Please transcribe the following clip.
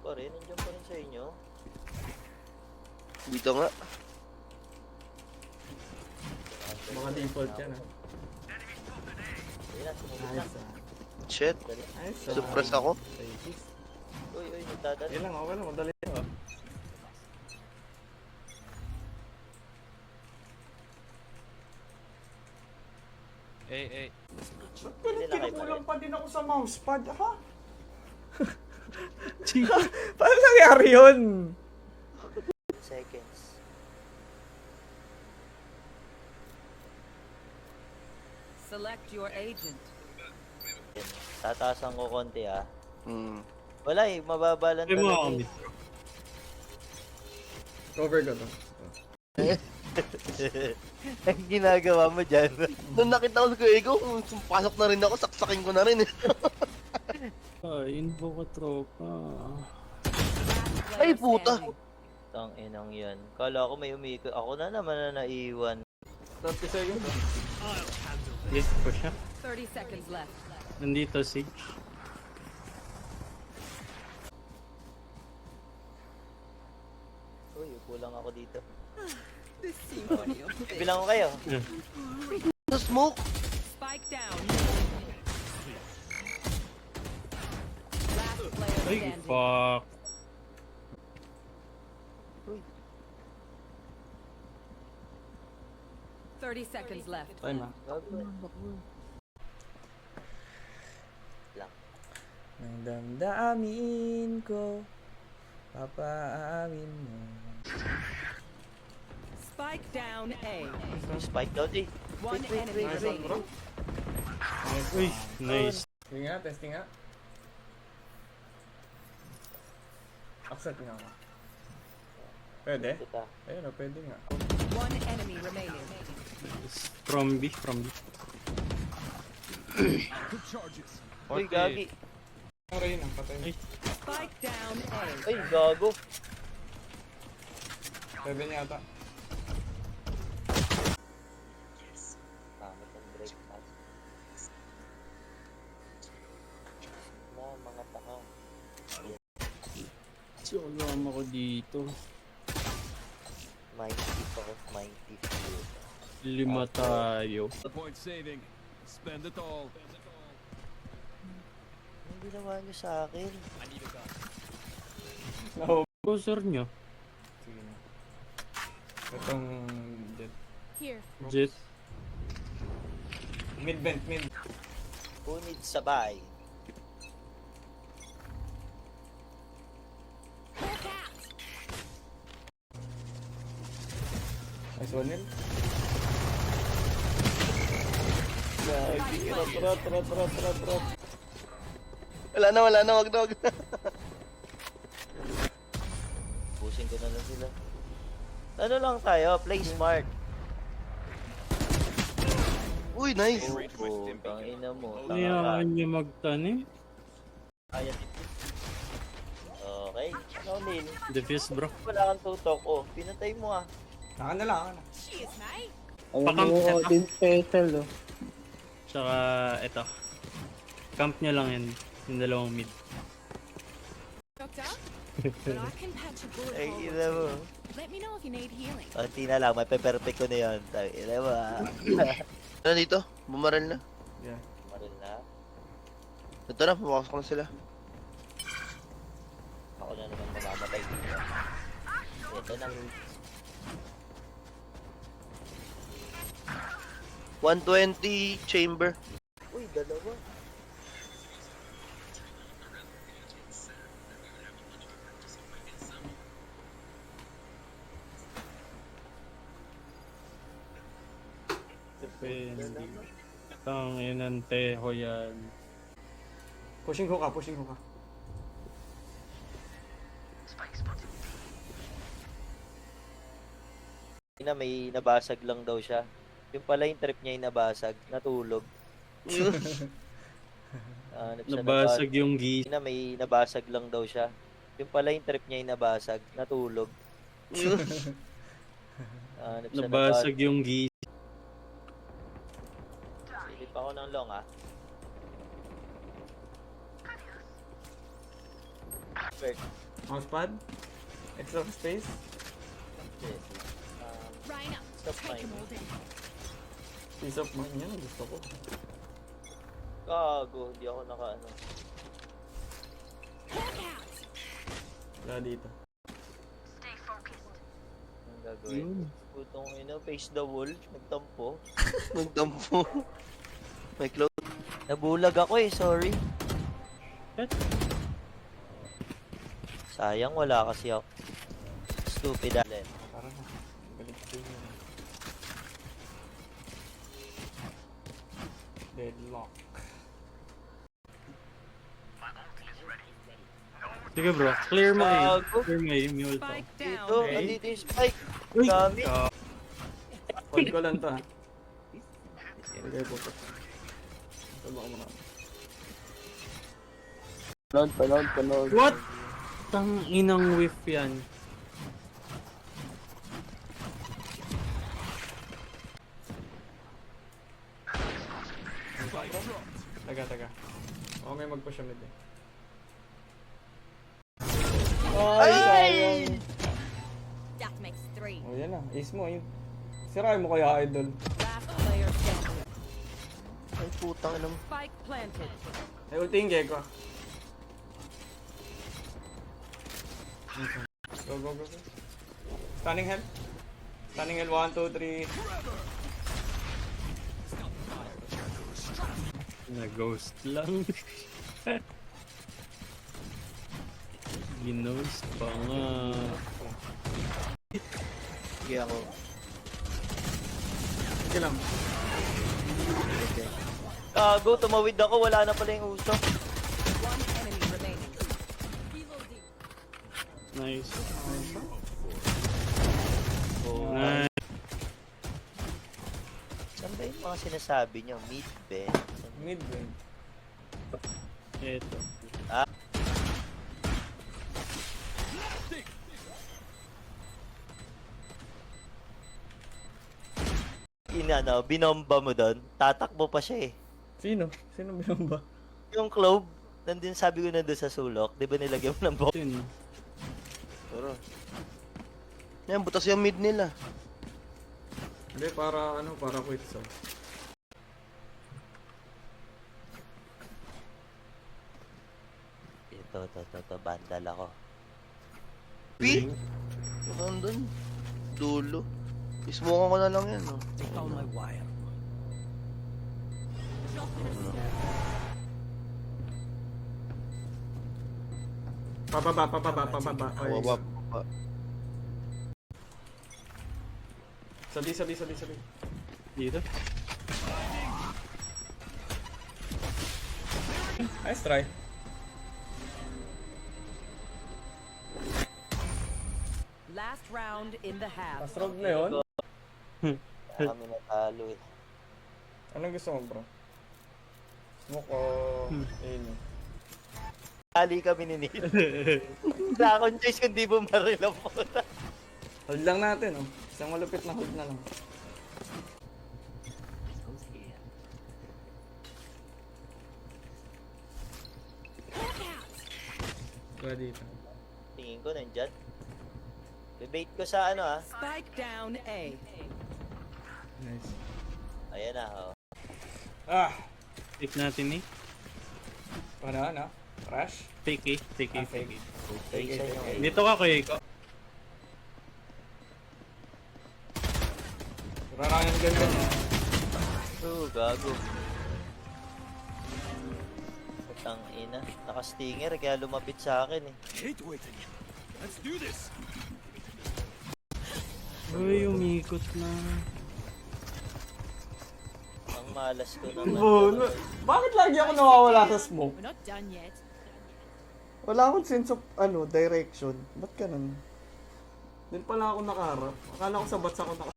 pa rin, nandiyan pa rin sa inyo. Dito nga. Mga default yan ah. Ayun na, sumubok na. Nice ah. Shit. Dali. Nice ah. Suppress ako. Uy, nagdadali. Yan lang, okay lang, madali lang ah. Hindi na kayo Kulang pa pa din ako sa mousepad, ha? Paano nangyari yun? seconds. Select your agent. Yan. Tataasan ko konti ah. Hmm. Wala eh, mababa lang talaga eh. Cover ko to. Ang ginagawa mo dyan. Nung nakita ko si Kuya Ego, pasok na rin ako, saksakin ko na rin eh. Info ko tropa. Last Ay, player puta. standing. Tang inang yan. Kala ko may umikot. Ako na naman na naiwan. 30 seconds ah. Yes po siya. 30 seconds left. Nandito Sage. Uy, upo lang ako dito. The symphony of Bilang ko kayo. Sa smoke. Spike down. Last player Ay, standing. fuck. Uy, 30 seconds left. Time ah. gago. Lang. Ang damdamin ko, papaamin mo. Spike down A. Spike daw di. One enemy Nice one, bro. remaining. Uy, nice. Testing nga, testing nga. Accept nga ako. Pwede? Kita. Ayun o, pwede nga. One enemy remaining. From B, from B. Uy, gagi. Ang rain ang patay. Ay. Spike down A. Ay, gago. 7 yata. Pangit ang break pass. Na, mga tanga. Sulam ako dito. Mind tip ako. Mind tip. 5 tayo. Point saving. Spend it all. Anong ginawa niyo sa akin? No. Buzzer nyo. Sige na. Itong jet. Jet. Mid vent, mid. Punid sabay. Nice one nil. Trot. Wala na, wag na. Pusin ko na lang sila. Ano lang tayo? Play smart. Uy, nice. Oo, tangina mo. Tanga ka. Kailangan nyo magtanim. Kaya dito. Okay. Ano, Lin? Defuse bro. Wala kang tutok. Oh, pinatay mo ah. Naka na lang, naka na. Pakamp nyo to. Din special oh. Tsaka ito. Camp nyo lang yan. Yung dalawang mid. Doctor, but I can patch a bullet Ay, hole. ina mo. Let me know if you need healing. Konti na lang. May pe-perfect ko na yun. Ina mo ah. Ano dito? Bumaril na. Yeah. Maril na. Ito na, pumasok na sila. Ako na naman mamamatay dito. Ito na. 120 chamber. Uy, dalawa. Depende. Tang inante ko yan. Pushing ko ka. Ina, may nabasag lang daw siya. Yung pala yung trip niya yung nabasag. Natulog. Nabasag yung gis. Ina, may nabasag lang daw siya. Yung pala yung trip niya yung nabasag. Natulog. Nabasag yung gis. Silip ako ng long ah. Perfect. Mousepad? Extra space? Yes. Rhino, Stop take him mine. all day. Peace of mind yan, gusto ko. Gago, hindi ako naka-ano. Hawk out. Wala dito. Ang gagawin. Putong ina, face the wall. Nagtampo. Nagdampo. May cloud. Nabulag ako eh, sorry. What? Sayang, wala kasi ako. Stupid alin. Tara na. Balik ko yun. Deadlock. Sige bro, clear mo eh. Gago. Clear mo eh, mule to. Spike Dito, down. Okay. andito yung spike. Uy! Dami. Hold ko lang to ha. Sige po to. Tama ko muna. Panood. What? Tang inang whiff yan. Taga. Oo, may mag-push mid eh. Ay! That makes 3. Oh, yan na. Ace mo. Yun. Sirain mo kaya, idol. Last player standing. Ay, putang ina mo. Spike planted. Ay, ulti yung Gecko. Go. Stunning hell. Stunning hell. 1, 2, 3. Na-ghost lang. Ginost pa nga. Sige ako. Sige lang. Gago, tumawid ako. Wala na pala yung uso. One enemy remaining. Nice. Oh. Nice. Saan ba yung mga sinasabi nyo? Mid, Ben? Mid lane. Eto. Binomba mo doon. Tatakbo pa siya eh. Sino? Sino ba? Yung Clove, nandun sabi ko nandun sa sulok. Di ba nilagyan mo ng box? Yun. Tara. Yan, butas yung mid nila. Hindi, para quit so. Ito, bandal ako. P? Nandun. Dulo. Ismokan ko na lang yan, oh. Pababa. Ay, Baba. Sabi. Dito. Nice try. Last round in the half. Last round na yun. Kami natalo eh. Anong gusto mo, bro? Smoke o... Ayun. Kali kami ni Neil. Wala akong choice kundi bumaril ang puta. Hold lang natin, oh. Isang malupit na hold na lang. Hawk out. Kaya dito. Tingin ko nandyan. Debate ko sa ano ah. Spike down A. Nice. Ayan na oh. Ah! Pick natin eh. Para na? Crash? Fake eh. Fake eh. Ah, fake. Fake eh. Okay, sa inyo eh. Dito ka kay ko. Rarayan ng ganda niya. Gago. Putang ina. Naka-stinger kaya lumapit sa akin eh. Hate waiting. Let's do this. Uy, umikot na. Ang malas ko naman. Bono. Bakit lagi ako nawawala sa smoke? We're not done yet. Wala akong sense of, direction. Ba't ganun? Doon pala ako nakaharap. Akala ko sa bats ako